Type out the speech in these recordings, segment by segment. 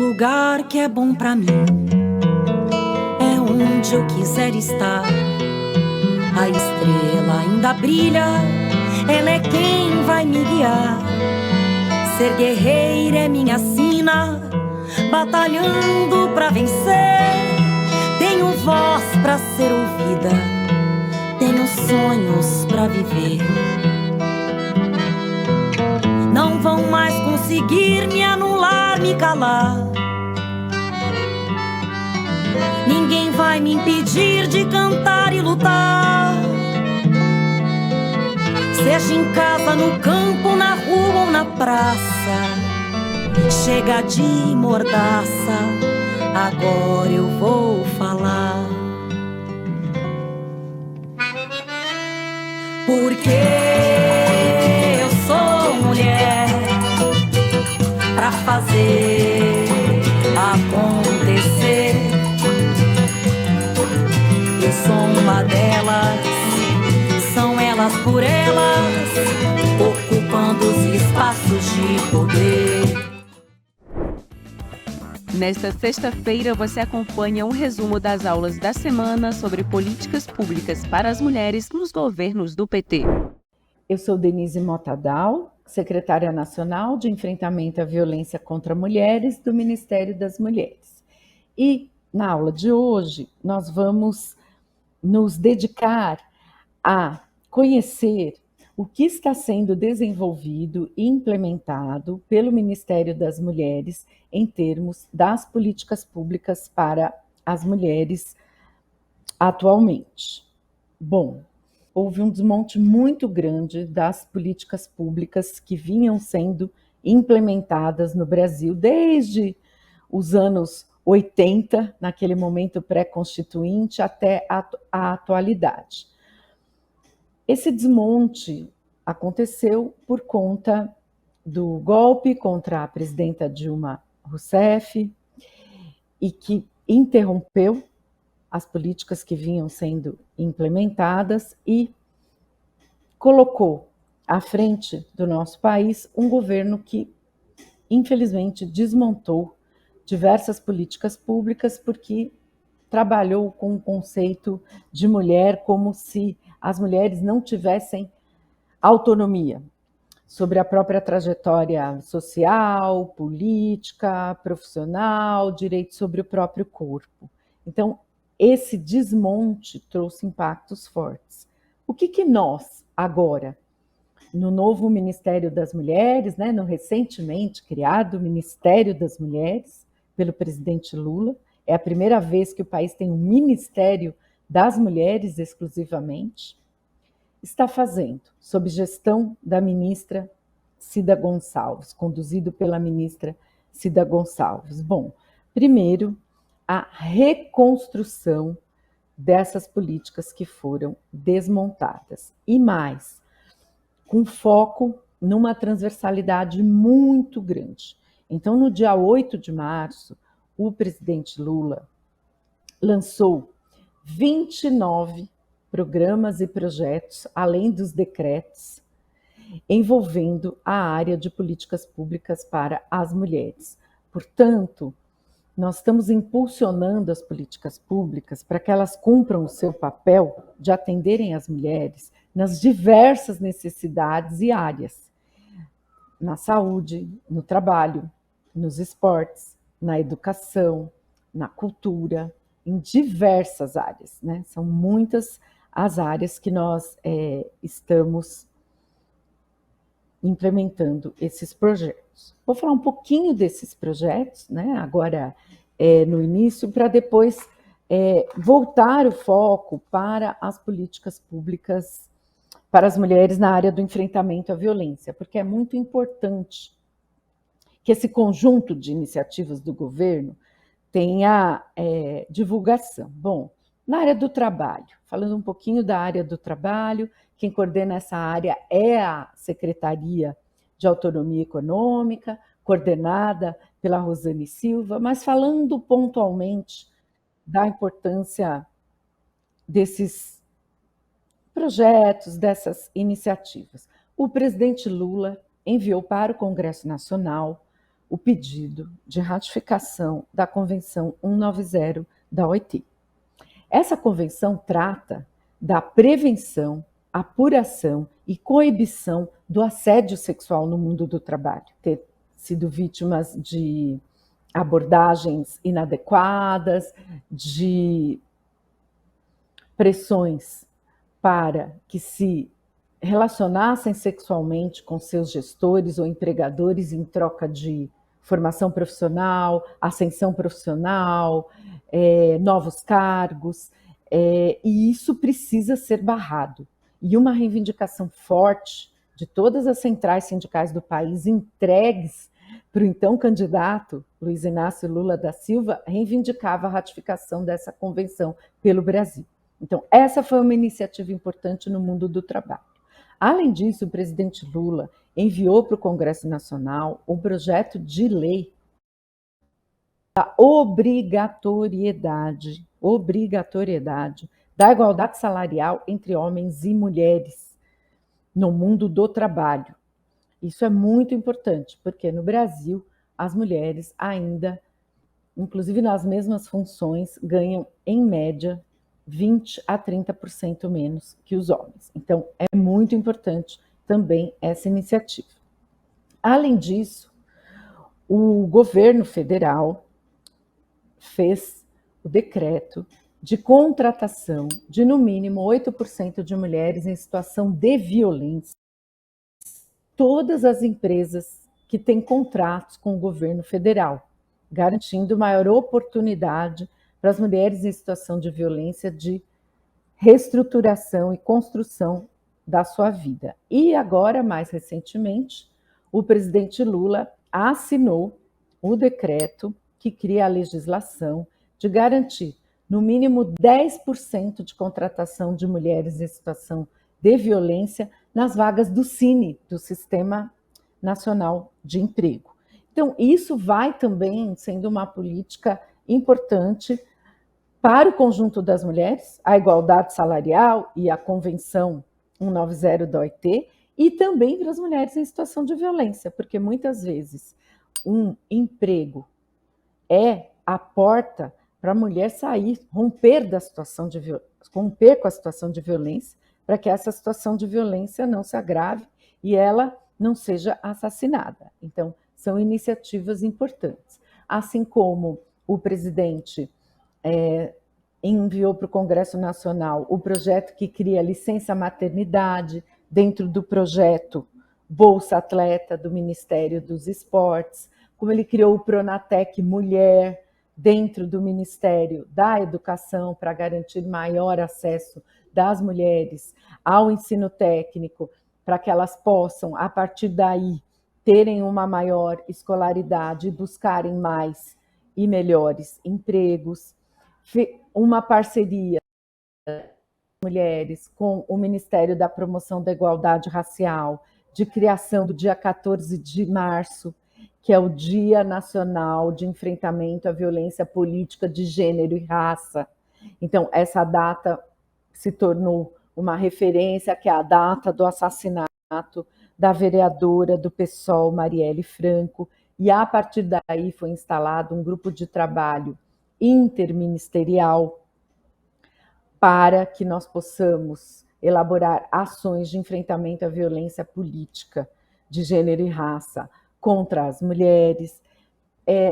lugar que é bom pra mim, é onde eu quiser estar. A estrela ainda brilha, ela é quem vai me guiar. Ser guerreira é minha sina, batalhando pra vencer. Tenho voz pra ser ouvida, tenho sonhos pra viver. Não vão mais conseguir me anular, me calar. Ninguém vai me impedir de cantar e lutar. Seja em casa, no campo, na rua ou na praça, chega de mordaça, agora eu vou falar. Porque eu sou mulher pra fazer acontecer. Eu sou uma delas, são elas por elas, ocupando os espaços de poder. Nesta sexta-feira, você acompanha um resumo das aulas da semana sobre políticas públicas para as mulheres nos governos do PT. Eu sou Denise Motadal, secretária nacional de enfrentamento à violência contra mulheres do Ministério das Mulheres. E na aula de hoje, nós vamos nos dedicar a conhecer o que está sendo desenvolvido e implementado pelo Ministério das Mulheres em termos das políticas públicas para as mulheres atualmente. Bom, houve um desmonte muito grande das políticas públicas que vinham sendo implementadas no Brasil desde os anos 80, naquele momento pré-constituinte, até a atualidade. Esse desmonte aconteceu por conta do golpe contra a presidenta Dilma Rousseff e que interrompeu as políticas que vinham sendo implementadas e colocou à frente do nosso país um governo que, infelizmente, desmontou diversas políticas públicas porque trabalhou com o conceito de mulher como se as mulheres não tivessem autonomia sobre a própria trajetória social, política, profissional, direito sobre o próprio corpo. Então, esse desmonte trouxe impactos fortes. O que nós, agora, no novo Ministério das Mulheres, né, no recentemente criado Ministério das Mulheres, pelo presidente Lula, é a primeira vez que o país tem um Ministério das Mulheres exclusivamente, está fazendo, sob gestão da ministra Cida Gonçalves, conduzido pela ministra Cida Gonçalves? Bom, primeiro, a reconstrução dessas políticas que foram desmontadas. E mais, com foco numa transversalidade muito grande. Então, no dia 8 de março, o presidente Lula lançou 29 programas e projetos, além dos decretos, envolvendo a área de políticas públicas para as mulheres. Portanto, nós estamos impulsionando as políticas públicas para que elas cumpram o seu papel de atenderem as mulheres nas diversas necessidades e áreas, na saúde, no trabalho, nos esportes, na educação, na cultura, em diversas áreas, né? São muitas as áreas que nós estamos implementando esses projetos. Vou falar um pouquinho desses projetos, né, agora no início, para depois voltar o foco para as políticas públicas para as mulheres na área do enfrentamento à violência, porque é muito importante que esse conjunto de iniciativas do governo tenha divulgação. Bom, na área do trabalho, falando um pouquinho da área do trabalho, quem coordena essa área é a Secretaria de Autonomia Econômica, coordenada pela Rosane Silva, mas falando pontualmente da importância desses projetos, dessas iniciativas. O presidente Lula enviou para o Congresso Nacional o pedido de ratificação da Convenção 190 da OIT. Essa convenção trata da prevenção, apuração e coibição do assédio sexual no mundo do trabalho. Ter sido vítimas de abordagens inadequadas, de pressões para que se relacionassem sexualmente com seus gestores ou empregadores em troca de formação profissional, ascensão profissional, novos cargos, e isso precisa ser barrado. E uma reivindicação forte de todas as centrais sindicais do país entregues para o então candidato Luiz Inácio Lula da Silva reivindicava a ratificação dessa convenção pelo Brasil. Então, essa foi uma iniciativa importante no mundo do trabalho. Além disso, o presidente Lula enviou para o Congresso Nacional um projeto de lei da obrigatoriedade da igualdade salarial entre homens e mulheres no mundo do trabalho. Isso é muito importante, porque no Brasil as mulheres ainda, inclusive nas mesmas funções, ganham em média 20 a 30% menos que os homens. Então, é muito importante também essa iniciativa. Além disso, o governo federal fez o decreto de contratação de, no mínimo, 8% de mulheres em situação de violência. Todas as empresas que têm contratos com o governo federal, garantindo maior oportunidade para as mulheres em situação de violência de reestruturação e construção da sua vida. E agora, mais recentemente, o presidente Lula assinou o decreto que cria a legislação de garantir no mínimo 10% de contratação de mulheres em situação de violência nas vagas do SINE, do Sistema Nacional de Emprego. Então, isso vai também sendo uma política importante para o conjunto das mulheres, a igualdade salarial e a Convenção 190 da OIT, e também para as mulheres em situação de violência, porque muitas vezes um emprego é a porta para a mulher sair, romper com a situação de violência, para que essa situação de violência não se agrave e ela não seja assassinada. Então, são iniciativas importantes. Assim como o presidente enviou para o Congresso Nacional o projeto que cria licença maternidade dentro do projeto Bolsa Atleta do Ministério dos Esportes, como ele criou o Pronatec Mulher dentro do Ministério da Educação para garantir maior acesso das mulheres ao ensino técnico, para que elas possam, a partir daí, terem uma maior escolaridade e buscarem mais e melhores empregos. Uma parceria mulheres com o Ministério da Promoção da Igualdade Racial, de criação do dia 14 de março, que é o Dia Nacional de Enfrentamento à Violência Política de Gênero e Raça. Então, essa data se tornou uma referência, que é a data do assassinato da vereadora do PSOL, Marielle Franco, e a partir daí foi instalado um grupo de trabalho interministerial para que nós possamos elaborar ações de enfrentamento à violência política de gênero e raça contra as mulheres.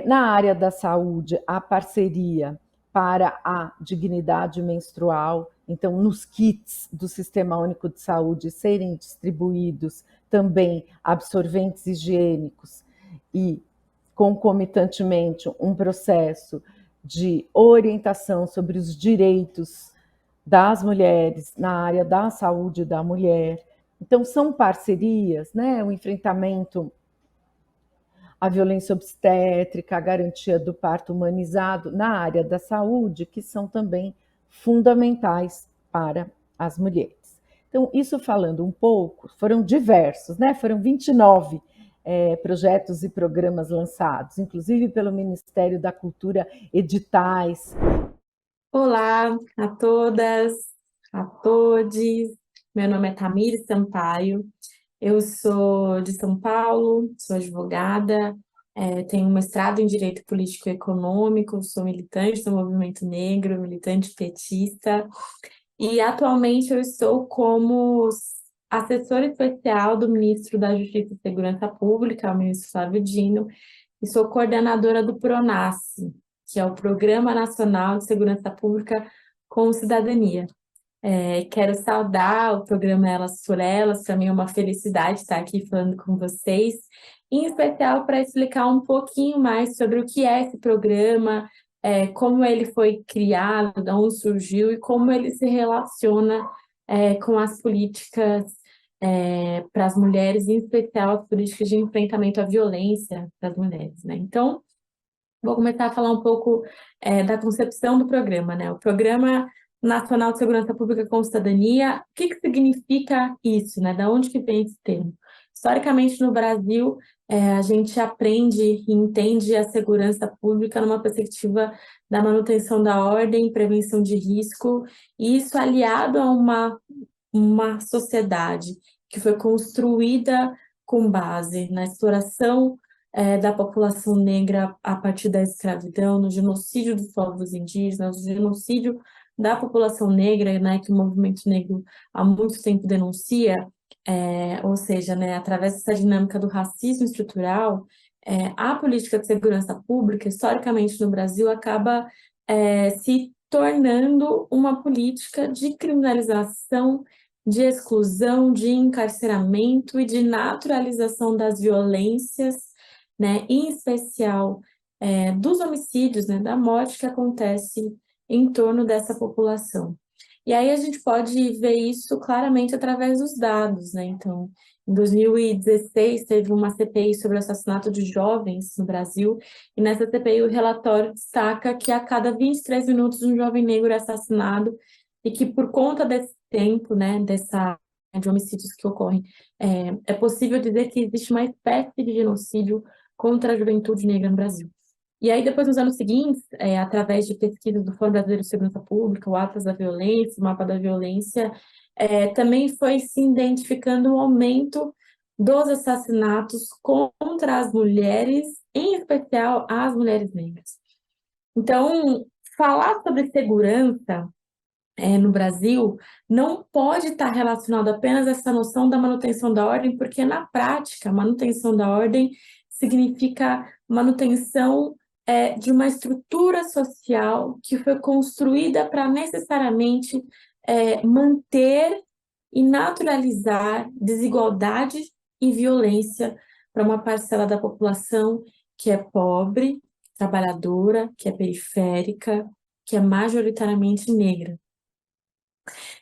Na área da saúde, a parceria para a dignidade menstrual, então nos kits do Sistema Único de Saúde serem distribuídos também absorventes higiênicos e, concomitantemente, um processo de orientação sobre os direitos das mulheres na área da saúde da mulher. Então, são parcerias, né? O enfrentamento à violência obstétrica, a garantia do parto humanizado na área da saúde, que são também fundamentais para as mulheres. Então, isso falando um pouco, foram diversos, né? Foram 29 projetos e programas lançados, inclusive pelo Ministério da Cultura, editais. Olá a todas, a todos. Meu nome é Tamires Sampaio, eu sou de São Paulo, sou advogada, tenho um mestrado em Direito Político e Econômico, sou militante do movimento negro, militante petista, e atualmente eu estou como assessora especial do ministro da Justiça e Segurança Pública, o ministro Flávio Dino, e sou coordenadora do PRONASSE, que é o Programa Nacional de Segurança Pública com Cidadania. Quero saudar o programa Elas por Elas, para mim é uma felicidade estar aqui falando com vocês, em especial para explicar um pouquinho mais sobre o que é esse programa, como ele foi criado, de onde surgiu e como ele se relaciona com as políticas para as mulheres, em especial as políticas de enfrentamento à violência das mulheres, né? Então, vou começar a falar um pouco da concepção do programa, né? O Programa Nacional de Segurança Pública com Cidadania, o que significa isso, né? Da onde que vem esse termo? Historicamente, no Brasil, a gente aprende e entende a segurança pública numa perspectiva da manutenção da ordem, prevenção de risco, e isso aliado a uma sociedade que foi construída com base na exploração da população negra a partir da escravidão, no genocídio dos povos indígenas, no genocídio da população negra, né, que o movimento negro há muito tempo denuncia, ou seja, né, através dessa dinâmica do racismo estrutural, a política de segurança pública, historicamente no Brasil, acaba se tornando uma política de criminalização, de exclusão, de encarceramento e de naturalização das violências, né, em especial dos homicídios, né, da morte que acontece em torno dessa população. E aí a gente pode ver isso claramente através dos dados, né? Então, em 2016 teve uma CPI sobre o assassinato de jovens no Brasil, e nessa CPI o relatório destaca que a cada 23 minutos um jovem negro é assassinado, e que por conta desse tempo, né, de homicídios que ocorrem, é possível dizer que existe uma espécie de genocídio contra a juventude negra no Brasil. E aí, depois, nos anos seguintes, através de pesquisas do Fórum Brasileiro de Segurança Pública, o Atlas da Violência, o Mapa da Violência, também foi se identificando um aumento dos assassinatos contra as mulheres, em especial as mulheres negras. Então, falar sobre segurança no Brasil não pode estar relacionado apenas a essa noção da manutenção da ordem, porque, na prática, manutenção da ordem significa manutenção de uma estrutura social que foi construída para necessariamente manter e naturalizar desigualdade e violência para uma parcela da população que é pobre, trabalhadora, que é periférica, que é majoritariamente negra.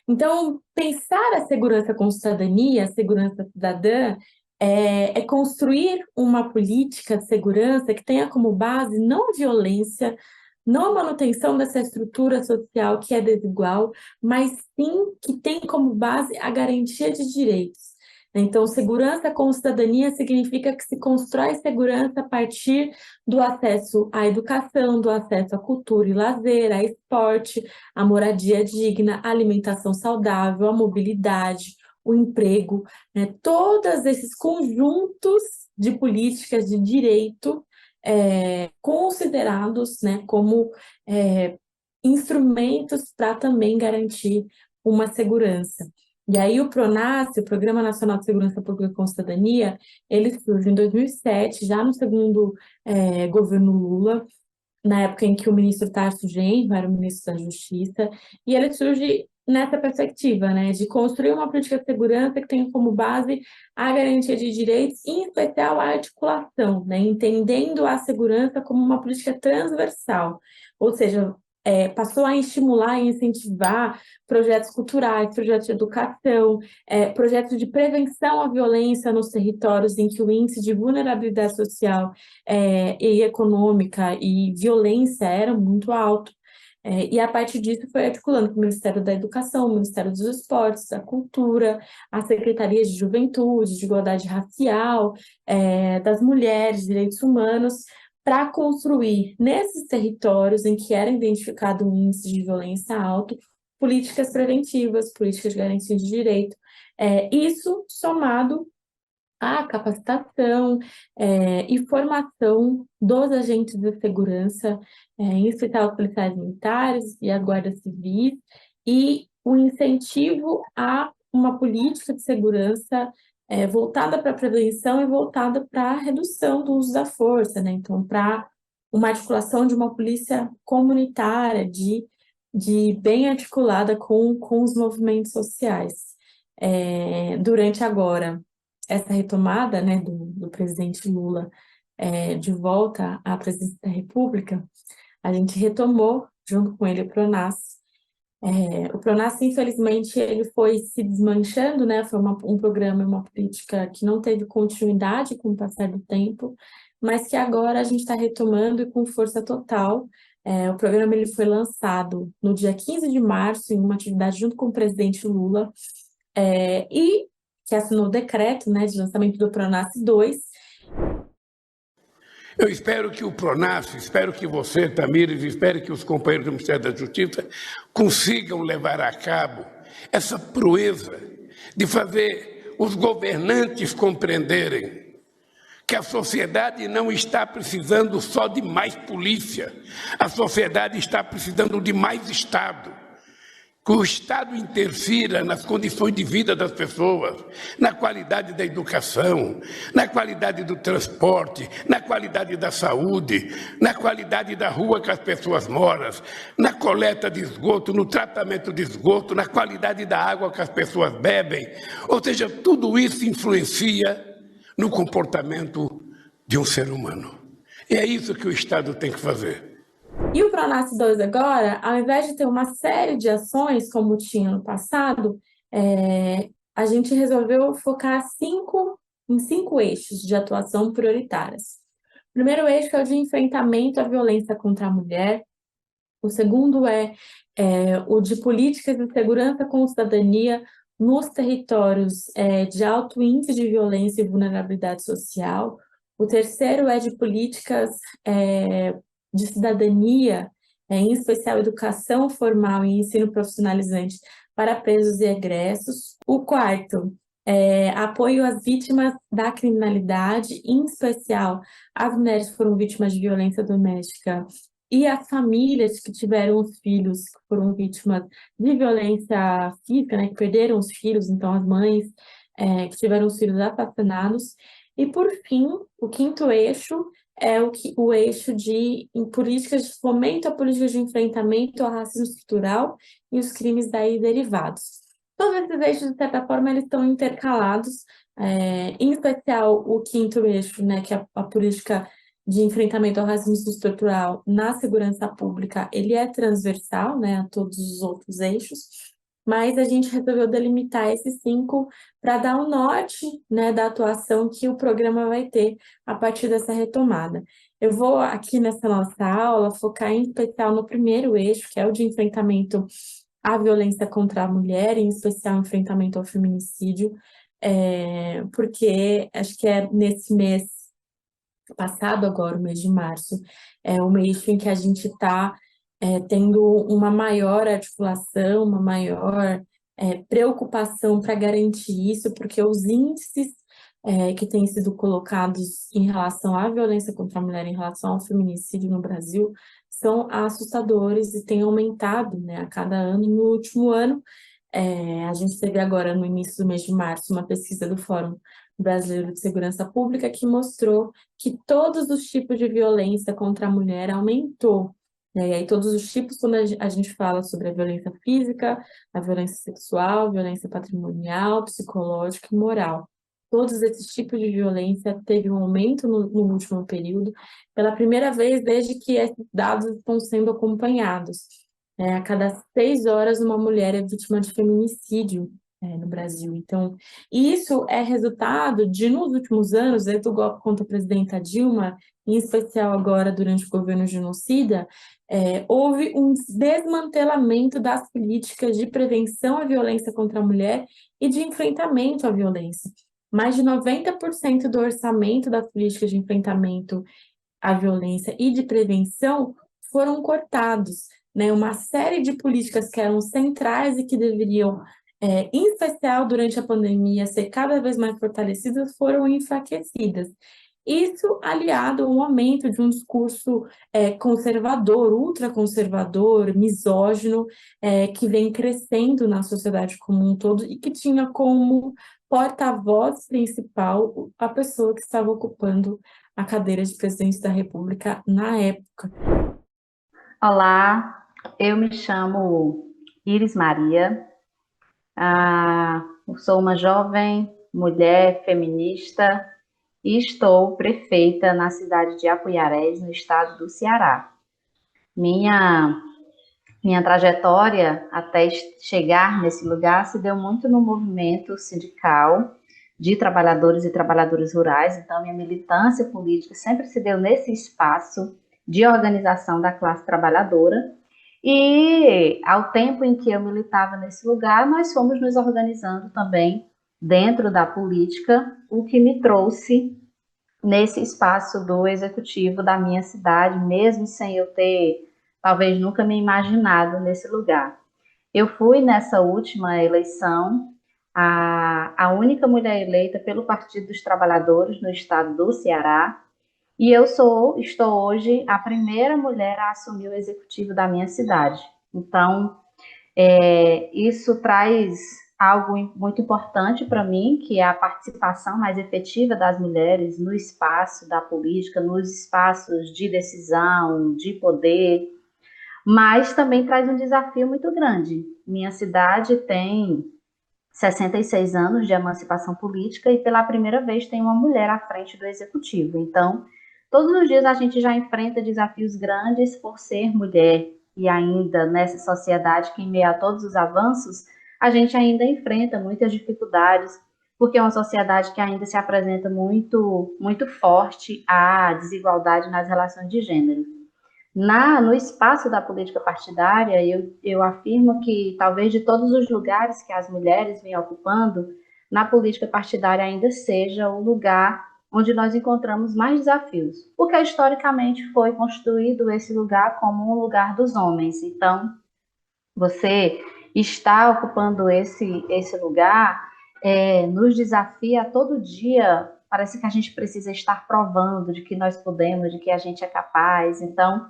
Então, pensar a segurança com cidadania, a segurança cidadã, é construir uma política de segurança que tenha como base não a violência, não a manutenção dessa estrutura social que é desigual, mas sim que tem como base a garantia de direitos. Então, segurança com cidadania significa que se constrói segurança a partir do acesso à educação, do acesso à cultura e lazer, a esporte, a moradia digna, a alimentação saudável, a mobilidade, o emprego, né? Todos esses conjuntos de políticas de direito considerados, né, como instrumentos para também garantir uma segurança. E aí o PRONASSE, o Programa Nacional de Segurança Pública com Cidadania, ele surge em 2007, já no segundo governo Lula, na época em que o ministro Tarso Genro era o ministro da Justiça, e ele surge nessa perspectiva, né, de construir uma política de segurança que tenha como base a garantia de direitos, em especial a articulação, né, entendendo a segurança como uma política transversal, ou seja, passou a estimular e incentivar projetos culturais, projetos de educação, projetos de prevenção à violência nos territórios em que o índice de vulnerabilidade social e econômica e violência era muito alto. E a partir disso foi articulando com o Ministério da Educação, o Ministério dos Esportes, da Cultura, as Secretarias de Juventude, de Igualdade Racial, das Mulheres, de Direitos Humanos, para construir nesses territórios em que era identificado um índice de violência alto, políticas preventivas, políticas de garantia de direito. Isso somado a capacitação e formação dos agentes de segurança, em especial os policiais militares e a Guarda Civil, e o incentivo a uma política de segurança voltada para a prevenção e voltada para a redução do uso da força, né? Então, para uma articulação de uma polícia comunitária, de bem articulada com os movimentos sociais. Durante agora essa retomada, né, do presidente Lula de volta à presidência da República, a gente retomou, junto com ele, o PRONASSE. O PRONASSE, infelizmente, ele foi se desmanchando, né? Foi um programa e uma política que não teve continuidade com o passar do tempo, mas que agora a gente está retomando e com força total. O programa ele foi lançado no dia 15 de março, em uma atividade junto com o presidente Lula, e que assinou o decreto, né, de lançamento do PRONASSE 2. Eu espero que o PRONASSE, espero que você, Tamires, espero que os companheiros do Ministério da Justiça consigam levar a cabo essa proeza de fazer os governantes compreenderem que a sociedade não está precisando só de mais polícia, a sociedade está precisando de mais Estado. Que o Estado interfira nas condições de vida das pessoas, na qualidade da educação, na qualidade do transporte, na qualidade da saúde, na qualidade da rua que as pessoas moram, na coleta de esgoto, no tratamento de esgoto, na qualidade da água que as pessoas bebem. Ou seja, tudo isso influencia no comportamento de um ser humano. E é isso que o Estado tem que fazer. E o PRONASSE 2 agora, ao invés de ter uma série de ações, como tinha no passado, a gente resolveu focar em cinco eixos de atuação prioritárias. O primeiro eixo é o de enfrentamento à violência contra a mulher. O segundo é o de políticas de segurança com cidadania nos territórios de alto índice de violência e vulnerabilidade social. O terceiro é de políticas de cidadania, em especial educação formal e ensino profissionalizante para presos e egressos. O quarto apoio às vítimas da criminalidade, em especial as mulheres que foram vítimas de violência doméstica e as famílias que tiveram os filhos que foram vítimas de violência física, né, que perderam os filhos, então as mães que tiveram os filhos assassinados. E, por fim, o quinto eixo é o eixo de políticas de fomento a políticas de enfrentamento ao racismo estrutural e os crimes daí derivados. Todos esses eixos, de certa forma, eles estão intercalados, em especial o quinto eixo, né, que é a política de enfrentamento ao racismo estrutural na segurança pública, ele é transversal, né, a todos os outros eixos, mas a gente resolveu delimitar esses cinco para dar o norte, né, da atuação que o programa vai ter a partir dessa retomada. Eu vou aqui nessa nossa aula focar em especial no primeiro eixo, que é o de enfrentamento à violência contra a mulher, em especial enfrentamento ao feminicídio, porque acho que é nesse mês passado agora, o mês de março, é o mês em que a gente está tendo uma maior articulação, uma maior preocupação para garantir isso, porque os índices que têm sido colocados em relação à violência contra a mulher, em relação ao feminicídio no Brasil, são assustadores e têm aumentado, né, a cada ano. No último ano, a gente teve agora, no início do mês de março, uma pesquisa do Fórum Brasileiro de Segurança Pública que mostrou que todos os tipos de violência contra a mulher aumentou. E aí todos os tipos, quando a gente fala sobre a violência física, a violência sexual, violência patrimonial, psicológica e moral. Todos esses tipos de violência teve um aumento no último período, pela primeira vez desde que esses dados estão sendo acompanhados. A cada 6 horas, uma mulher é vítima de feminicídio no Brasil. Então, isso é resultado de, nos últimos anos, desde o golpe contra a presidenta Dilma, em especial agora durante o governo genocida, houve um desmantelamento das políticas de prevenção à violência contra a mulher e de enfrentamento à violência. Mais de 90% do orçamento das políticas de enfrentamento à violência e de prevenção foram cortados, né? Uma série de políticas que eram centrais e que deveriam em especial durante a pandemia, ser cada vez mais fortalecidas, foram enfraquecidas. Isso aliado ao aumento de um discurso conservador, ultraconservador, misógino, que vem crescendo na sociedade como um todo e que tinha como porta-voz principal a pessoa que estava ocupando a cadeira de presidente da República na época. Olá, eu me chamo Iris Maria, sou uma jovem mulher feminista e estou prefeita na cidade de Apuiarés, no estado do Ceará. Minha trajetória até chegar nesse lugar se deu muito no movimento sindical de trabalhadores e trabalhadoras rurais, então minha militância política sempre se deu nesse espaço de organização da classe trabalhadora, e ao tempo em que eu militava nesse lugar, nós fomos nos organizando também dentro da política, o que me trouxe nesse espaço do executivo da minha cidade, mesmo sem eu ter, talvez, nunca me imaginado nesse lugar. Eu fui, nessa última eleição, a única mulher eleita pelo Partido dos Trabalhadores no estado do Ceará, e eu estou hoje a primeira mulher a assumir o executivo da minha cidade. Então, isso traz algo muito importante para mim, que é a participação mais efetiva das mulheres no espaço da política, nos espaços de decisão, de poder, mas também traz um desafio muito grande. Minha cidade tem 66 anos de emancipação política e pela primeira vez tem uma mulher à frente do executivo. Então, todos os dias a gente já enfrenta desafios grandes por ser mulher, e ainda nessa sociedade que, em meio a todos os avanços, a gente ainda enfrenta muitas dificuldades, porque é uma sociedade que ainda se apresenta muito, muito forte à desigualdade nas relações de gênero. No espaço da política partidária, eu afirmo que talvez de todos os lugares que as mulheres vêm ocupando, na política partidária ainda seja o lugar onde nós encontramos mais desafios, porque historicamente foi construído esse lugar como um lugar dos homens. Então, você está ocupando esse lugar, nos desafia a todo dia. Parece que a gente precisa estar provando de que nós podemos, de que a gente é capaz. Então,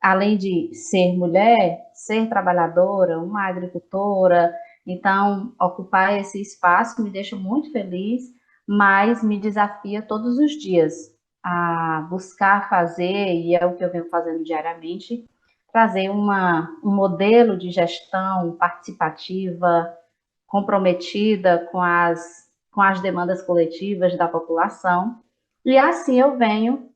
além de ser mulher, ser trabalhadora, uma agricultora, então ocupar esse espaço me deixa muito feliz, mas me desafia todos os dias a buscar fazer, e é o que eu venho fazendo diariamente, trazer um modelo de gestão participativa, comprometida com as demandas coletivas da população, e assim eu venho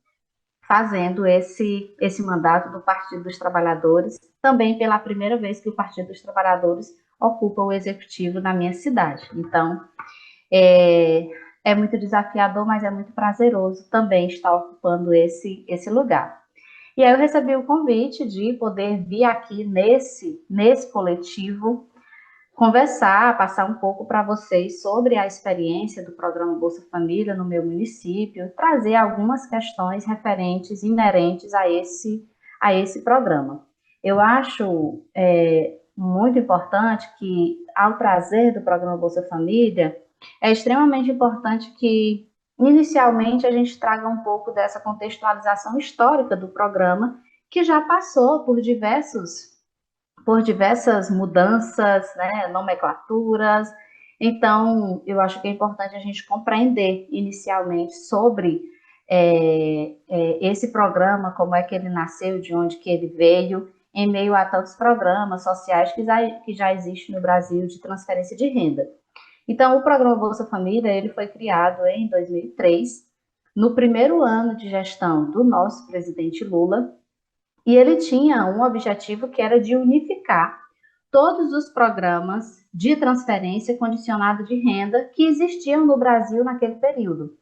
fazendo esse mandato do Partido dos Trabalhadores, também pela primeira vez que o Partido dos Trabalhadores ocupa o executivo na minha cidade. Então, é muito desafiador, mas é muito prazeroso também estar ocupando esse lugar. E aí eu recebi o convite de poder vir aqui nesse coletivo conversar, passar um pouco para vocês sobre a experiência do programa Bolsa Família no meu município, trazer algumas questões referentes, inerentes a esse programa. Eu acho muito importante que, ao trazer do programa Bolsa Família, é extremamente importante que, inicialmente, a gente traga um pouco dessa contextualização histórica do programa, que já passou por diversas mudanças, né, nomenclaturas. Então, eu acho que é importante a gente compreender inicialmente sobre esse programa, como é que ele nasceu, de onde que ele veio, em meio a tantos programas sociais que já existem no Brasil de transferência de renda. Então, o programa Bolsa Família, ele foi criado em 2003, no primeiro ano de gestão do nosso presidente Lula, e ele tinha um objetivo que era de unificar todos os programas de transferência condicionada de renda que existiam no Brasil naquele período,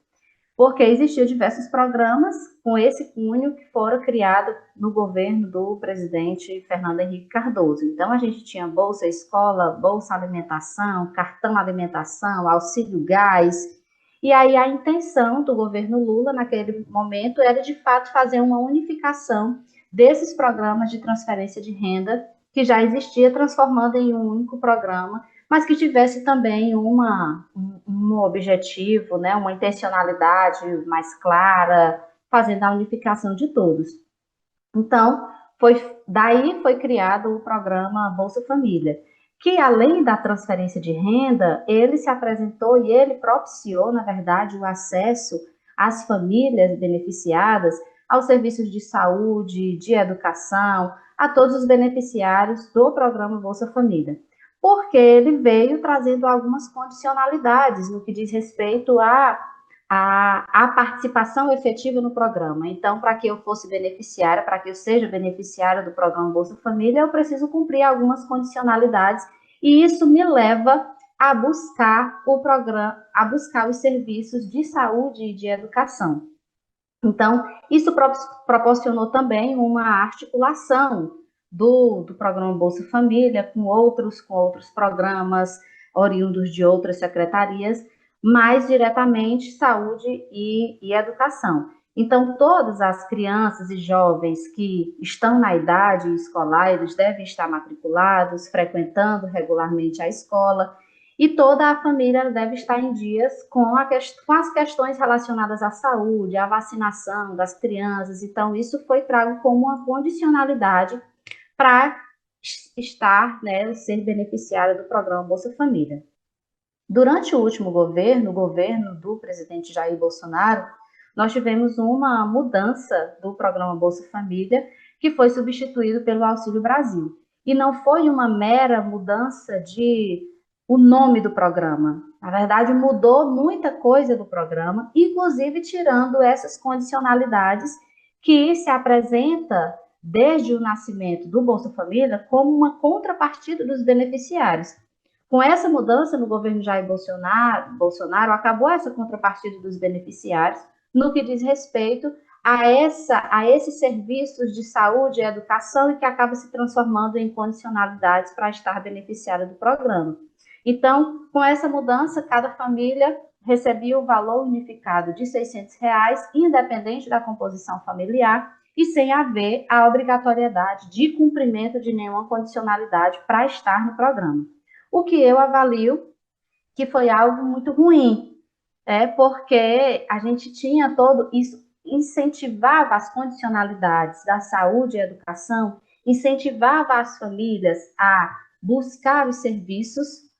porque existiam diversos programas com esse cunho que foram criados no governo do presidente Fernando Henrique Cardoso. Então, a gente tinha Bolsa Escola, Bolsa Alimentação, Cartão Alimentação, Auxílio Gás, e aí a intenção do governo Lula, naquele momento, era, de fato, fazer uma unificação desses programas de transferência de renda que já existia, transformando em um único programa, mas que tivesse também um objetivo, né, uma intencionalidade mais clara, fazendo a unificação de todos. Então, daí foi criado o programa Bolsa Família, que além da transferência de renda, ele se apresentou e ele propiciou, na verdade, o acesso às famílias beneficiadas aos serviços de saúde, de educação, a todos os beneficiários do programa Bolsa Família, porque ele veio trazendo algumas condicionalidades no que diz respeito a participação efetiva no programa. Então, para que eu fosse beneficiária, para que eu seja beneficiária do programa Bolsa Família, eu preciso cumprir algumas condicionalidades, e isso me leva a buscar o programa, a buscar os serviços de saúde e de educação. Então, isso proporcionou também uma articulação do programa Bolsa Família com outros programas oriundos de outras secretarias, mais diretamente saúde e educação. Então, todas as crianças e jovens que estão na idade escolar, eles devem estar matriculados, frequentando regularmente a escola, e toda a família deve estar em dias com as questões relacionadas à saúde, à vacinação das crianças. Então, isso foi trago como uma condicionalidade para estar, né, ser beneficiário do programa Bolsa Família. Durante o último governo, o governo do presidente Jair Bolsonaro, nós tivemos uma mudança do programa Bolsa Família, que foi substituído pelo Auxílio Brasil. E não foi uma mera mudança de o nome do programa. Na verdade, mudou muita coisa do programa, inclusive tirando essas condicionalidades que se apresenta desde o nascimento do Bolsa Família como uma contrapartida dos beneficiários. Com essa mudança no governo Jair Bolsonaro, acabou essa contrapartida dos beneficiários no que diz respeito a esses serviços de saúde e educação, e que acaba se transformando em condicionalidades para estar beneficiária do programa. Então, com essa mudança, cada família recebia o valor unificado de R$600, independente da composição familiar, e sem haver a obrigatoriedade de cumprimento de nenhuma condicionalidade para estar no programa. O que eu avalio que foi algo muito ruim, porque a gente tinha todo isso, incentivava as condicionalidades da saúde e educação, incentivava as famílias a buscar os serviços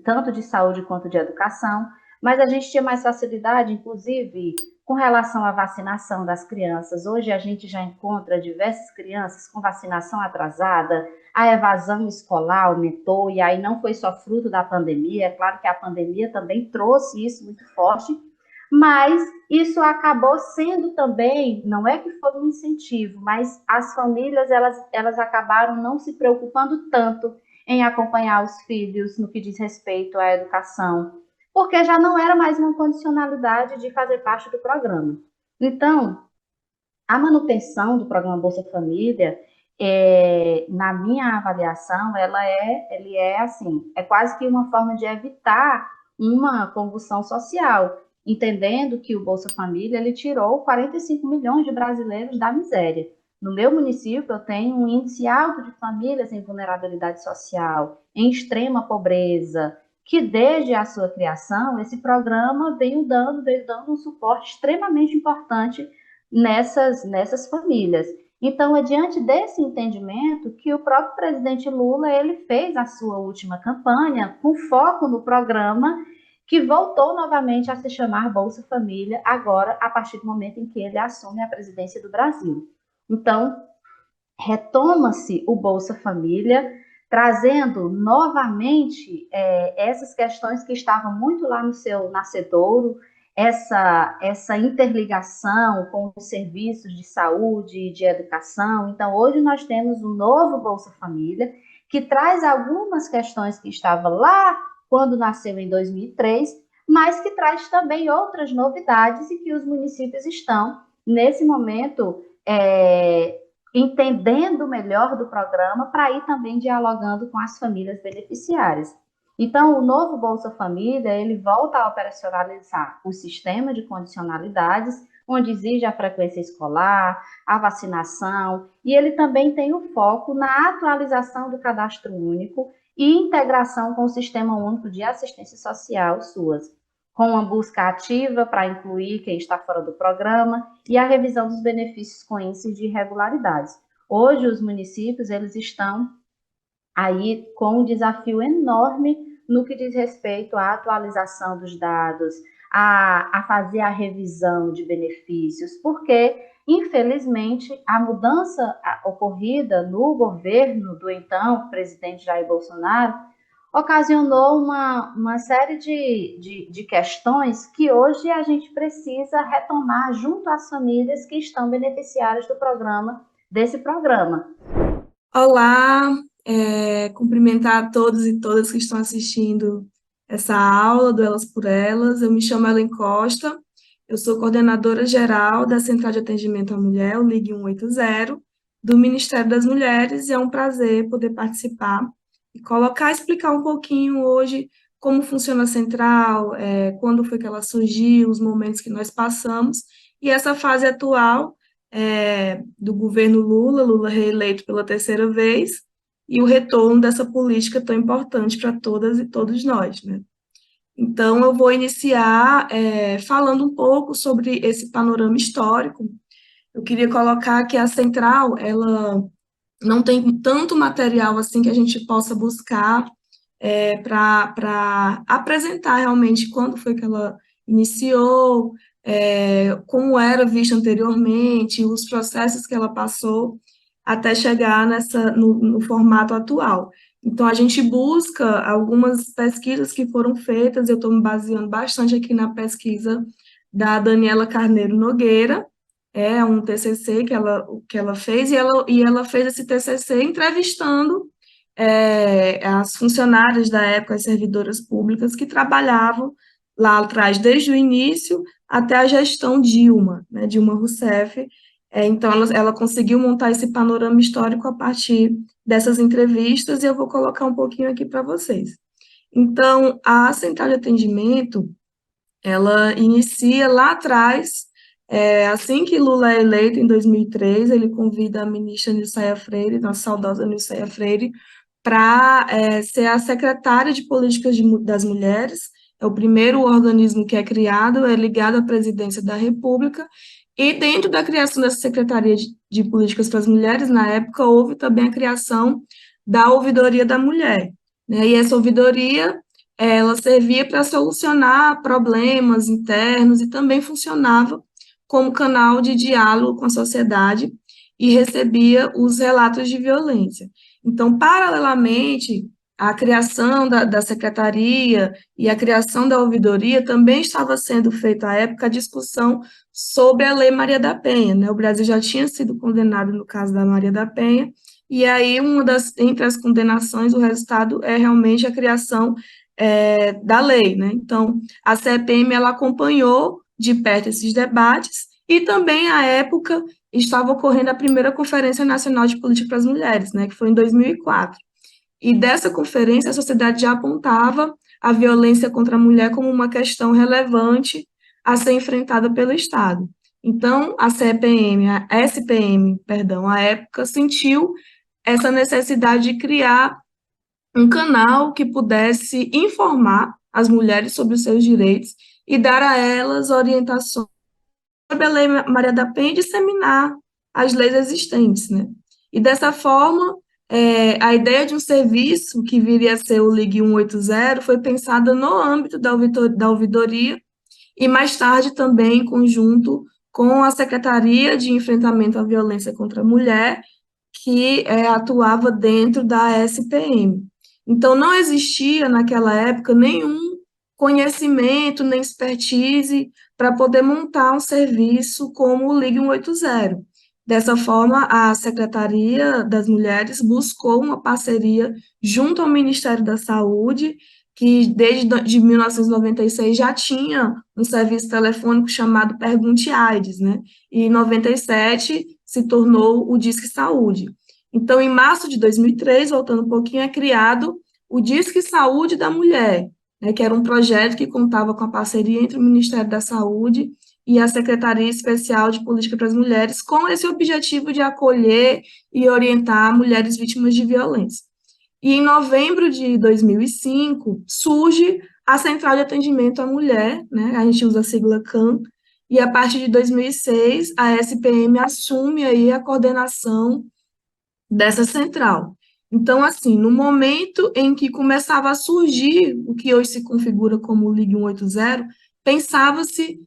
tanto de saúde quanto de educação, mas a gente tinha mais facilidade, inclusive, com relação à vacinação das crianças. Hoje a gente já encontra diversas crianças com vacinação atrasada, a evasão escolar aumentou, e aí não foi só fruto da pandemia, é claro que a pandemia também trouxe isso muito forte, mas isso acabou sendo também, não é que foi um incentivo, mas as famílias, elas acabaram não se preocupando tanto em acompanhar os filhos no que diz respeito à educação, porque já não era mais uma condicionalidade de fazer parte do programa. Então, a manutenção do programa Bolsa Família, na minha avaliação, ele é assim, é quase que uma forma de evitar uma convulsão social, entendendo que o Bolsa Família, ele tirou 45 milhões de brasileiros da miséria. No meu município, eu tenho um índice alto de famílias em vulnerabilidade social, em extrema pobreza, que desde a sua criação, esse programa veio dando um suporte extremamente importante nessas famílias. Então, é diante desse entendimento que o próprio presidente Lula, ele fez a sua última campanha com foco no programa, que voltou novamente a se chamar Bolsa Família, agora a partir do momento em que ele assume a presidência do Brasil. Então, retoma-se o Bolsa Família, trazendo novamente essas questões que estavam muito lá no seu nascedouro, essa interligação com os serviços de saúde e de educação. Então, hoje nós temos um novo Bolsa Família, que traz algumas questões que estavam lá quando nasceu em 2003, mas que traz também outras novidades, e que os municípios estão, nesse momento, entendendo melhor do programa, para ir também dialogando com as famílias beneficiárias. Então, o novo Bolsa Família, ele volta a operacionalizar o sistema de condicionalidades, onde exige a frequência escolar, a vacinação, e ele também tem o foco na atualização do cadastro único e integração com o Sistema Único de Assistência Social, SUAS, com uma busca ativa para incluir quem está fora do programa e a revisão dos benefícios com índice de irregularidades. Hoje, os municípios eles estão aí com um desafio enorme no que diz respeito à atualização dos dados, a fazer a revisão de benefícios, porque, infelizmente, a mudança ocorrida no governo do então presidente Jair Bolsonaro ocasionou uma série de questões que hoje a gente precisa retomar junto às famílias que estão beneficiárias desse programa. Olá, cumprimentar a todos e todas que estão assistindo essa aula do Elas por Elas. Eu me chamo Ellen Costa, eu sou coordenadora geral da Central de Atendimento à Mulher, o LIG 180, do Ministério das Mulheres, e é um prazer poder participar e explicar um pouquinho hoje como funciona a Central, quando foi que ela surgiu, os momentos que nós passamos, e essa fase atual do governo Lula reeleito pela terceira vez, e o retorno dessa política tão importante para todas e todos nós, né? Então, eu vou iniciar falando um pouco sobre esse panorama histórico. Eu queria colocar que a Central, ela não tem tanto material assim que a gente possa buscar para apresentar realmente quando foi que ela iniciou, como era vista anteriormente, os processos que ela passou até chegar no formato atual. Então, a gente busca algumas pesquisas que foram feitas, eu estou me baseando bastante aqui na pesquisa da Daniela Carneiro Nogueira, um TCC que ela fez, e ela fez esse TCC entrevistando as funcionárias da época, as servidoras públicas que trabalhavam lá atrás, desde o início até a gestão Dilma, né, Dilma Rousseff. Então, ela conseguiu montar esse panorama histórico a partir dessas entrevistas, e eu vou colocar um pouquinho aqui para vocês. Então, a Central de Atendimento, ela inicia lá atrás, assim que Lula é eleito, em 2003, ele convida a ministra Nilceia Freire, nossa saudosa Nilceia Freire, para ser a secretária de Políticas das Mulheres. É o primeiro organismo que é criado, é ligado à presidência da República, e dentro da criação dessa Secretaria de Políticas para as Mulheres, na época, houve também a criação da Ouvidoria da Mulher, né? E essa ouvidoria, ela servia para solucionar problemas internos e também funcionava como canal de diálogo com a sociedade e recebia os relatos de violência. Então, paralelamente, a criação da secretaria e a criação da ouvidoria também estava sendo feita, à época, a discussão sobre a Lei Maria da Penha, né? O Brasil já tinha sido condenado no caso da Maria da Penha, e aí, entre as condenações, o resultado é realmente a criação da lei, né? Então, a CEPM, ela acompanhou de perto esses debates, e também, à época, estava ocorrendo a primeira Conferência Nacional de Política para as Mulheres, né, que foi em 2004. E dessa conferência, a sociedade já apontava a violência contra a mulher como uma questão relevante a ser enfrentada pelo Estado. Então, a SPM, à época, sentiu essa necessidade de criar um canal que pudesse informar as mulheres sobre os seus direitos e dar a elas orientações sobre a Lei Maria da Penha e disseminar as leis existentes, né? E dessa forma, a ideia de um serviço que viria a ser o LIG 180 foi pensada no âmbito da ouvidoria e mais tarde também em conjunto com a Secretaria de Enfrentamento à Violência contra a Mulher, que atuava dentro da SPM. Então, não existia naquela época nenhum conhecimento, nem expertise para poder montar um serviço como o LIG 180. Dessa forma, a Secretaria das Mulheres buscou uma parceria junto ao Ministério da Saúde, que desde 1996 já tinha um serviço telefônico chamado Pergunte AIDS, né? E em 97 se tornou o Disque Saúde. Então, em março de 2003, voltando um pouquinho, é criado o Disque Saúde da Mulher, né, que era um projeto que contava com a parceria entre o Ministério da Saúde e a Secretaria Especial de Política para as Mulheres, com esse objetivo de acolher e orientar mulheres vítimas de violência. E em novembro de 2005, surge a Central de Atendimento à Mulher, né? A gente usa a sigla CAM, e a partir de 2006, a SPM assume aí a coordenação dessa central. Então, assim, no momento em que começava a surgir o que hoje se configura como o Ligue 180, pensava-se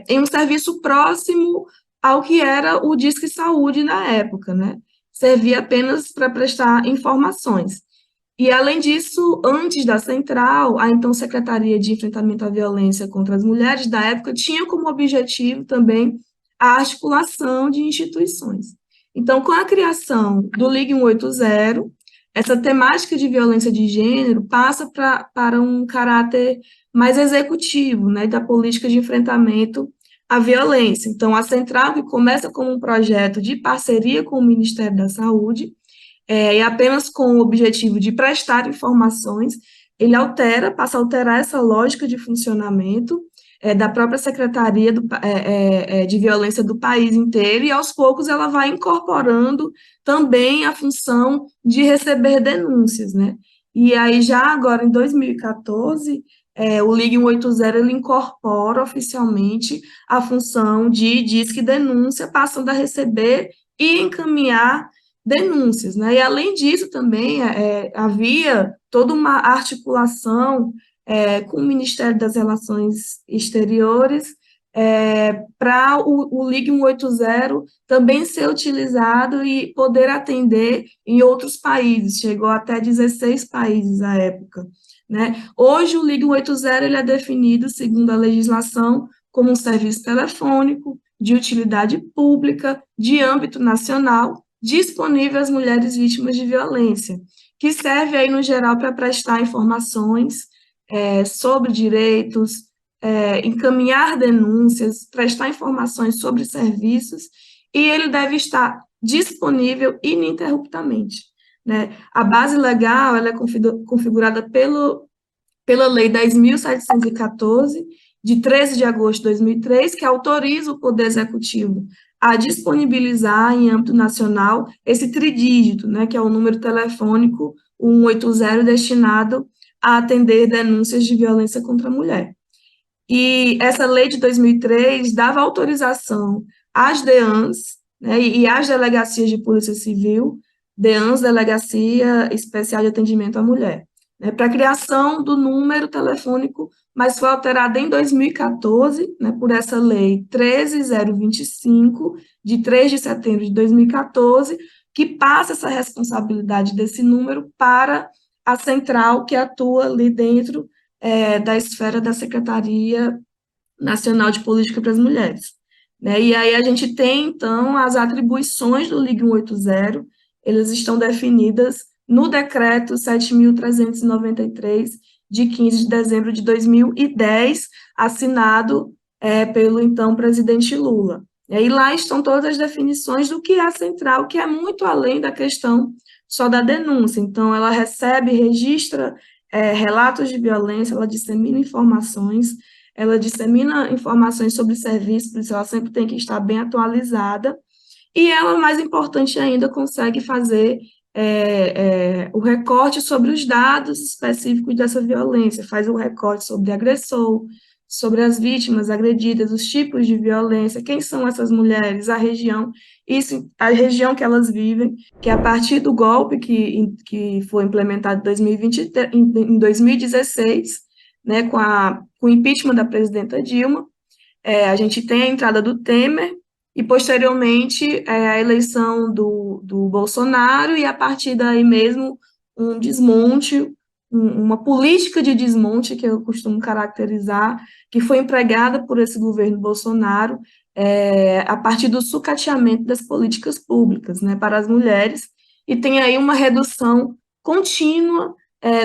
em um serviço próximo ao que era o Disque Saúde na época, né? Servia apenas para prestar informações. E, além disso, antes da central, a então Secretaria de Enfrentamento à Violência contra as Mulheres da época tinha como objetivo também a articulação de instituições. Então, com a criação do Ligue 180, essa temática de violência de gênero passa para um caráter mais executivo, né, da política de enfrentamento à violência. Então, a central, que começa como um projeto de parceria com o Ministério da Saúde, e apenas com o objetivo de prestar informações, ele passa a alterar essa lógica de funcionamento da própria Secretaria de Violência do país inteiro, e aos poucos ela vai incorporando também a função de receber denúncias, né? E aí, já agora, em 2014, o Ligue 180 ele incorpora oficialmente a função de Disque Denúncia, passando a receber e encaminhar denúncias, né? E, além disso, também havia toda uma articulação com o Ministério das Relações Exteriores para o Ligue 180 também ser utilizado e poder atender em outros países, chegou até 16 países à época, né? Hoje, o Ligue 180 ele é definido, segundo a legislação, como um serviço telefônico de utilidade pública, de âmbito nacional, disponível às mulheres vítimas de violência, que serve aí, no geral, para prestar informações sobre direitos, encaminhar denúncias, prestar informações sobre serviços, e ele deve estar disponível ininterruptamente, né? A base legal ela é configurada pela Lei 10.714, de 13 de agosto de 2003, que autoriza o Poder Executivo a disponibilizar em âmbito nacional esse tridígito, né, que é o número telefônico 180, destinado a atender denúncias de violência contra a mulher. E essa lei de 2003 dava autorização às DEANs, né, e às delegacias de polícia civil, DEANs, Delegacia Especial de Atendimento à Mulher, né, para a criação do número telefônico, mas foi alterada em 2014, né, por essa lei 13.025, de 3 de setembro de 2014, que passa essa responsabilidade desse número para a central que atua ali dentro da esfera da Secretaria Nacional de Política para as Mulheres, né? E aí a gente tem, então, as atribuições do Ligue 180, elas estão definidas no decreto 7.393, de 15 de dezembro de 2010, assinado pelo então presidente Lula. E aí lá estão todas as definições do que é a central, que é muito além da questão só da denúncia. Então, ela recebe, registra relatos de violência, ela dissemina informações sobre serviços, por isso ela sempre tem que estar bem atualizada, e ela, mais importante ainda, consegue fazer o recorte sobre os dados específicos dessa violência, faz o recorte sobre agressor, sobre as vítimas agredidas, os tipos de violência, quem são essas mulheres, a região que elas vivem, que a partir do golpe que foi implementado em 2016, né, com o impeachment da presidenta Dilma, a gente tem a entrada do Temer, e, posteriormente, a eleição do Bolsonaro, e, a partir daí mesmo, um desmonte, uma política de desmonte, que eu costumo caracterizar, que foi empregada por esse governo Bolsonaro, a partir do sucateamento das políticas públicas, né, para as mulheres, e tem aí uma redução contínua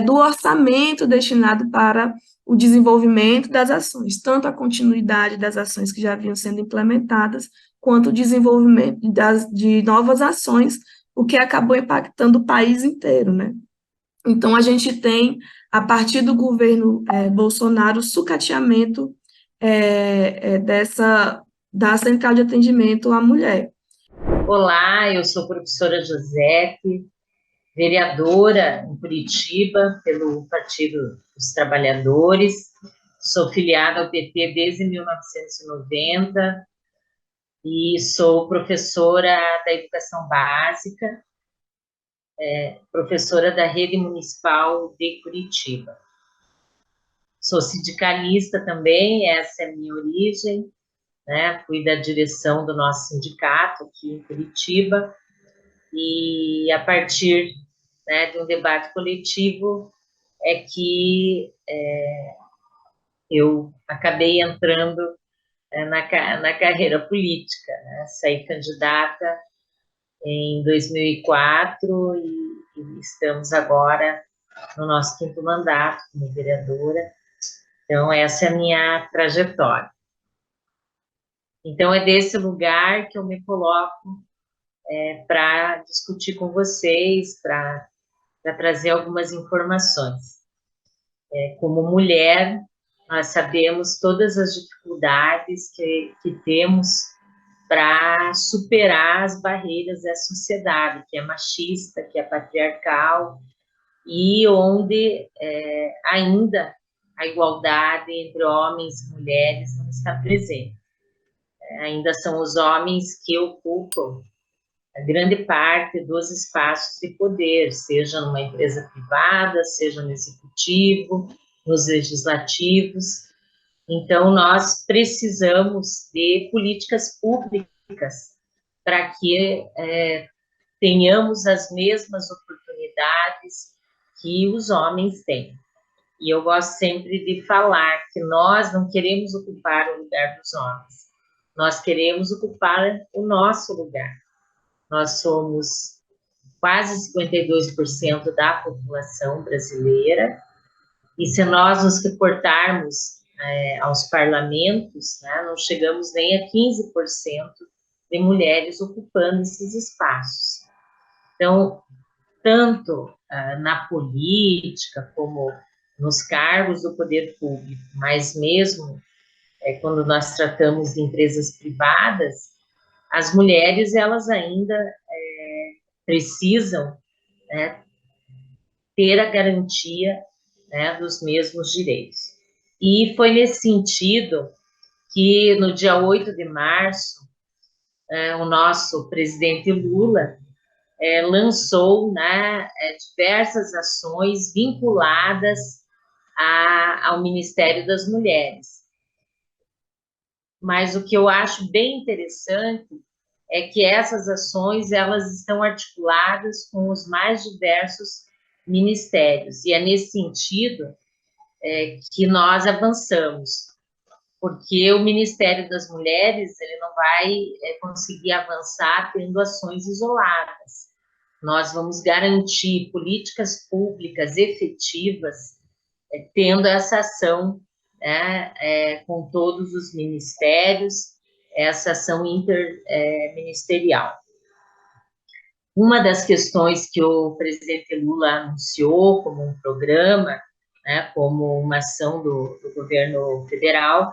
do orçamento destinado para o desenvolvimento das ações, tanto a continuidade das ações que já vinham sendo implementadas, quanto o desenvolvimento de novas ações, o que acabou impactando o país inteiro, né? Então, a gente tem, a partir do governo Bolsonaro, o sucateamento da Central de Atendimento à Mulher. Olá, eu sou a professora Josete, vereadora em Curitiba pelo Partido dos Trabalhadores, sou filiada ao PT desde 1990 e sou professora da Educação Básica, professora da Rede Municipal de Curitiba. Sou sindicalista também, essa é a minha origem, né? Fui da direção do nosso sindicato aqui em Curitiba e a partir, né, de um debate coletivo é que eu acabei entrando na carreira política, né? Saí candidata em 2004 e estamos agora no nosso 5º mandato como vereadora. Então, essa é a minha trajetória. Então, é desse lugar que eu me coloco para discutir com vocês, para trazer algumas informações. Como mulher, nós sabemos todas as dificuldades que temos para superar as barreiras da sociedade, que é machista, que é patriarcal, e onde ainda a igualdade entre homens e mulheres não está presente. Ainda são os homens que ocupam a grande parte dos espaços de poder, seja numa empresa privada, seja no executivo, nos legislativos. Então, nós precisamos de políticas públicas para que tenhamos as mesmas oportunidades que os homens têm. E eu gosto sempre de falar que nós não queremos ocupar o lugar dos homens, nós queremos ocupar o nosso lugar. Nós somos quase 52% da população brasileira, e se nós nos reportarmos aos parlamentos, né, não chegamos nem a 15% de mulheres ocupando esses espaços. Então, tanto na política como nos cargos do poder público, mas mesmo quando nós tratamos de empresas privadas, as mulheres, elas ainda precisam ter a garantia, né, dos mesmos direitos. E foi nesse sentido que, no dia 8 de março, o nosso presidente Lula lançou, né, diversas ações vinculadas ao Ministério das Mulheres. Mas o que eu acho bem interessante é que essas ações, elas estão articuladas com os mais diversos ministérios, e é nesse sentido que nós avançamos, porque o Ministério das Mulheres, ele não vai conseguir avançar tendo ações isoladas. Nós vamos garantir políticas públicas efetivas tendo essa ação com todos os ministérios, essa ação interministerial. Uma das questões que o presidente Lula anunciou como um programa, né, como uma ação do governo federal,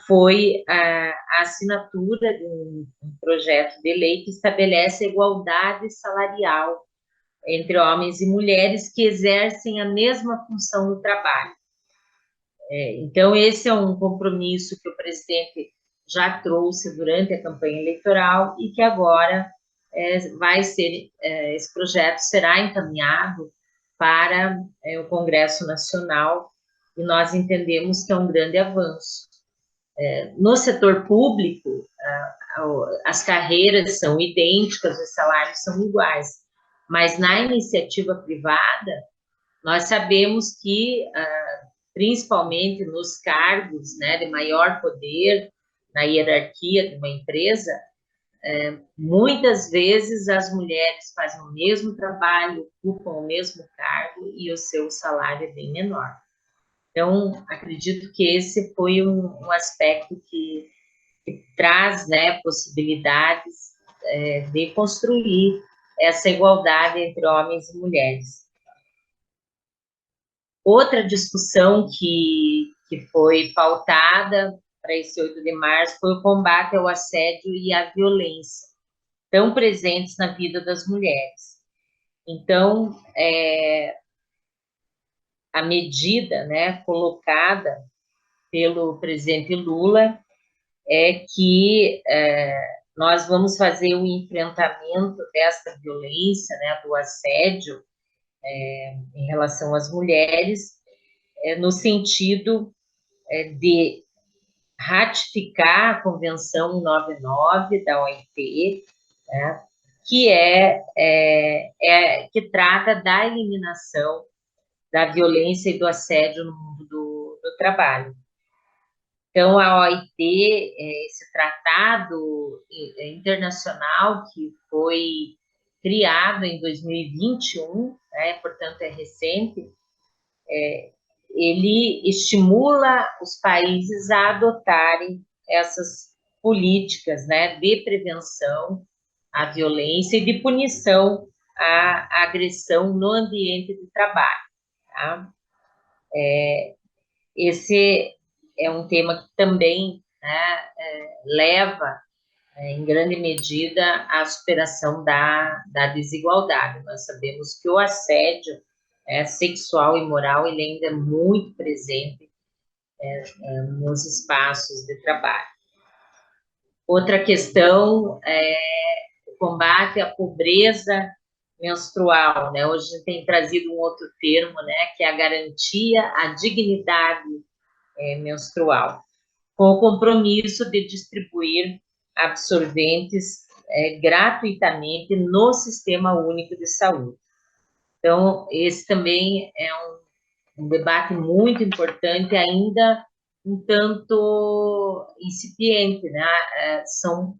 foi a assinatura de um projeto de lei que estabelece a igualdade salarial entre homens e mulheres que exercem a mesma função no trabalho. Então, esse é um compromisso que o presidente já trouxe durante a campanha eleitoral e que agora esse projeto será encaminhado para o Congresso Nacional, e nós entendemos que é um grande avanço. No setor público, as carreiras são idênticas, os salários são iguais, mas na iniciativa privada, nós sabemos que, principalmente nos cargos, né, de maior poder, na hierarquia de uma empresa, muitas vezes as mulheres fazem o mesmo trabalho, ocupam o mesmo cargo e o seu salário é bem menor. Então, acredito que esse foi um aspecto que traz, né, possibilidades de construir essa igualdade entre homens e mulheres. Outra discussão que que foi pautada para esse 8 de março foi o combate ao assédio e à violência, tão presentes na vida das mulheres. Então, a medida, né, colocada pelo presidente Lula é que nós vamos fazer o enfrentamento dessa violência, né, do assédio em relação às mulheres, no sentido de ratificar a Convenção 99 da OIT, né, que trata da eliminação da violência e do assédio no mundo do trabalho. Então, a OIT, esse tratado internacional que foi criado em 2021, né, portanto é recente, ele estimula os países a adotarem essas políticas, né, de prevenção à violência e de punição à agressão no ambiente de trabalho. Tá? Esse é um tema que também, né, leva, em grande medida, à superação da desigualdade. Nós sabemos que o assédio sexual e moral ele ainda é muito presente nos espaços de trabalho. Outra questão é o combate à pobreza menstrual, né? Hoje a gente tem trazido um outro termo, né, que é a garantia à dignidade menstrual, com o compromisso de distribuir absorventes gratuitamente no Sistema Único de Saúde. Então, esse também é um debate muito importante, ainda um tanto incipiente, né? São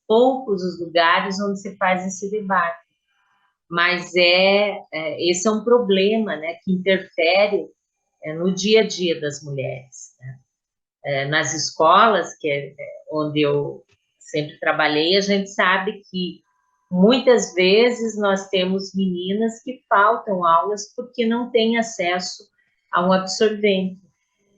poucos os lugares onde se faz esse debate, mas esse é um problema, né, que interfere no dia a dia das mulheres, né? Nas escolas, que é onde eu sempre trabalhei, a gente sabe que muitas vezes nós temos meninas que faltam aulas porque não têm acesso a um absorvente,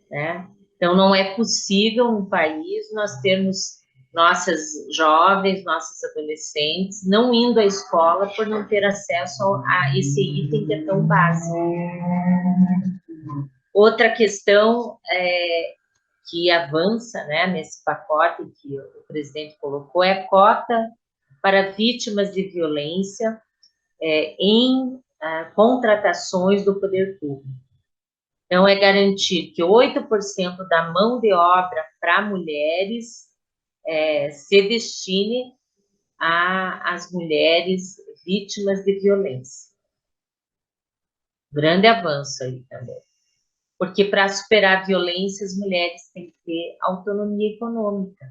né? Então, não é possível no país nós termos nossas jovens, nossas adolescentes não indo à escola por não ter acesso a esse item que é tão básico. Outra questão que avança, né, nesse pacote que o presidente colocou é a cota para vítimas de violência em contratações do poder público. Então, é garantir que 8% da mão de obra para mulheres se destine às mulheres vítimas de violência. Grande avanço aí também. Porque para superar a violência, as mulheres têm que ter autonomia econômica.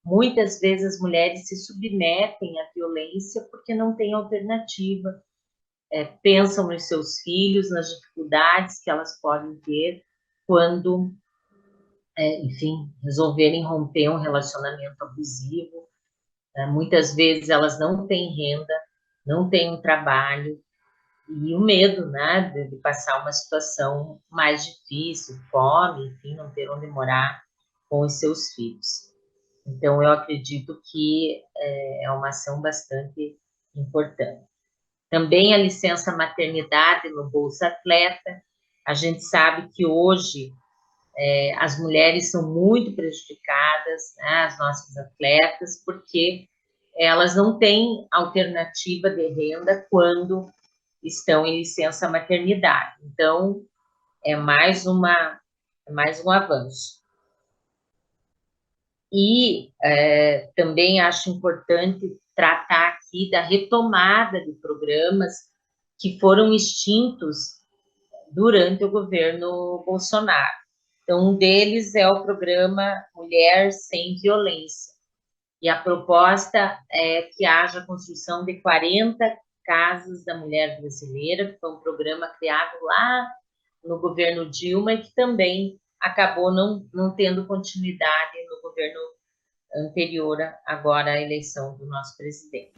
Muitas vezes as mulheres se submetem à violência porque não têm alternativa, pensam nos seus filhos, nas dificuldades que elas podem ter quando, enfim, resolverem romper um relacionamento abusivo. Muitas vezes elas não têm renda, não têm um trabalho, e o medo, né, de passar uma situação mais difícil, fome, enfim, não ter onde morar com os seus filhos. Então, eu acredito que é uma ação bastante importante. Também a licença maternidade no Bolsa Atleta. A gente sabe que hoje as mulheres são muito prejudicadas, né, as nossas atletas, porque elas não têm alternativa de renda quando estão em licença maternidade. Então, é mais um avanço. E também acho importante tratar aqui da retomada de programas que foram extintos durante o governo Bolsonaro. Então, um deles é o programa Mulher Sem Violência. E a proposta é que haja a construção de 40 casas da mulher brasileira, que foi um programa criado lá no governo Dilma e que também acabou não tendo continuidade no governo anterior, agora à eleição do nosso presidente.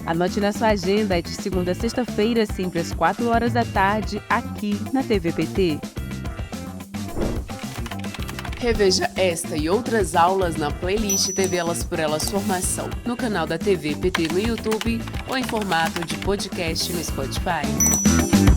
Anote na sua agenda, é de segunda a sexta-feira, sempre às 4 horas da tarde, aqui na TVPT. Reveja esta e outras aulas na playlist TV Elas por Elas Formação, no canal da TV PT no YouTube ou em formato de podcast no Spotify.